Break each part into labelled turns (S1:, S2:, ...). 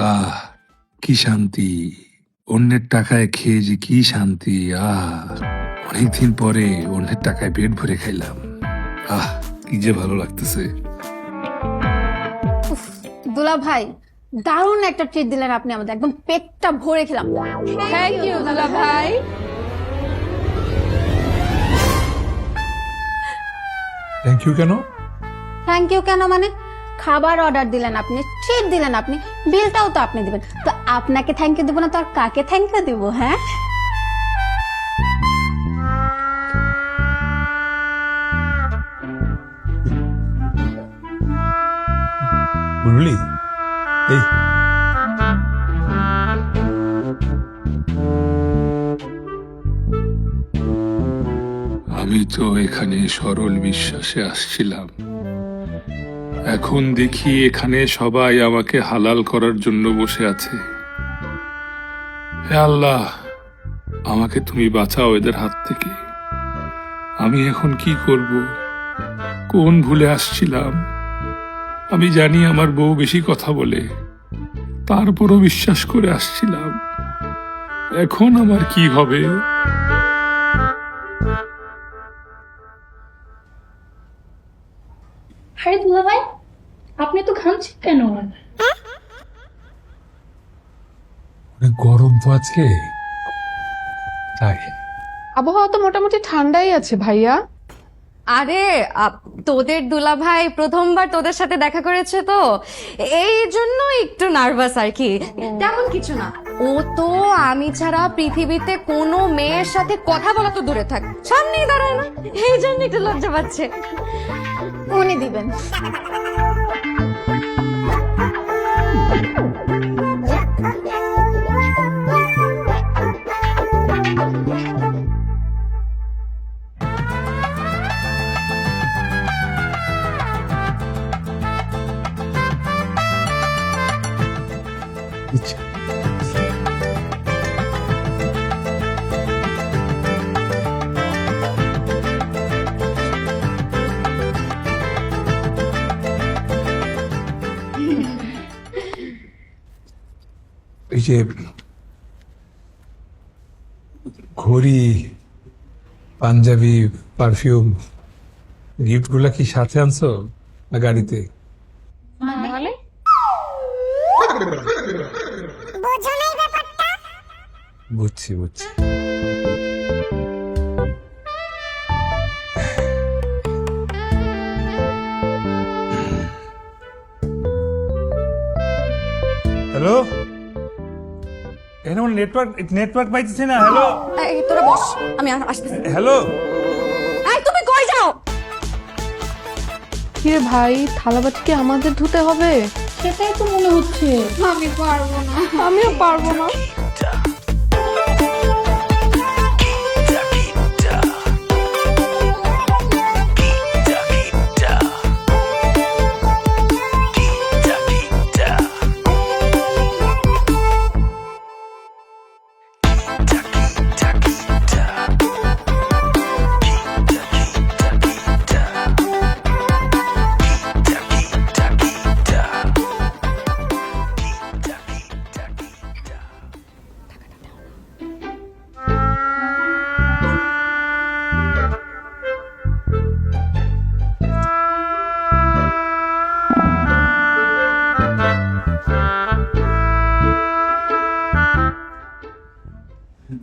S1: আহ কি শান্তি, অন্যের টাকায় খেয়ে যে কি শান্তি। অনেকদিন পরে অন্যের টাকায় পেট ভরে খাইলাম। কি যে ভালো লাগতেছে।
S2: দুলা ভাই, দারুণ একটা ট্রিট দিলেন আপনি আমাদের, একদম পেটটা ভরে খেলাম।
S3: থ্যাংক ইউ দুলা ভাই।
S1: থ্যাংক ইউ কেন?
S2: থ্যাংক ইউ কেন মানে, খাবার অর্ডার দিলেন আপনি, ট্রিট দিলেন আপনি, বিলটাও তো আপনি দিবেন, তো আপনাকে থ্যাংক ইউ দিব না তো আর কাকে থ্যাংক ইউ দিব? হ্যাঁ,
S1: মুরলি, এই আমি তো এখানে সরল বিশ্বাসে আসছিলাম, এখন দেখি এখানে সবাই আমাকে হালাল করার জন্য বসে আছে। হে আল্লাহ, আমাকে তুমি বাঁচাও এদের হাত থেকে। আমি এখন কি করব? কোন ভুলে আসছিলাম? আমি জানি আমার বউ বেশি কথা বলে, তারপরও বিশ্বাস করে আসছিলাম। এখন আমার কি হবে?
S3: আরে দুলা ভাই, আপনি তো ঘামছেন কেন?
S1: গরম তো আজকে, তাই।
S4: আবহাওয়া তো মোটামুটি ঠান্ডাই আছে ভাইয়া।
S5: আরে তোদের দুলাভাই প্রথমবার তোদের সাথে দেখা করেছে তো, এই জন্য একটু নার্ভাস আর কি, তেমন কিছু না। ও তো আমি ছাড়া পৃথিবীতে কোনো মেয়ের সাথে কথা বলা তো দূরে থাক, সামনেই দাঁড়ায় না, এই জন্য একটু লজ্জা পাচ্ছে।
S2: উনি দিবেন।
S1: এই যে ঘড়ি, পাঞ্জাবি, পারফিউম, গিফট গুলা কি সাথে আনছো না গাড়িতে?
S3: মানে
S1: বুঝছি বুঝছি।
S6: হ্যালো, এখানে নেটওয়ার্ক পাইতেছি না। হ্যালো
S5: এই তোরা বস, আমি আসতেছি।
S6: হ্যালো,
S5: এই তুমি কই যাও?
S4: কিরে ভাই, থালাবাটি কি আমাদের ধুতে হবে?
S3: সেটাই তো মনে হচ্ছে।
S2: আমি পারবো না।
S4: আমিও পারবো না।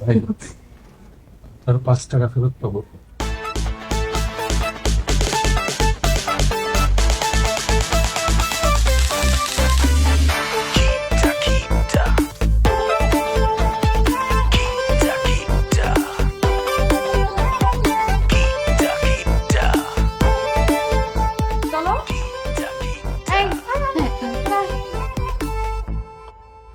S1: ভাই, আর 5 টাকা ফেরত পাবো?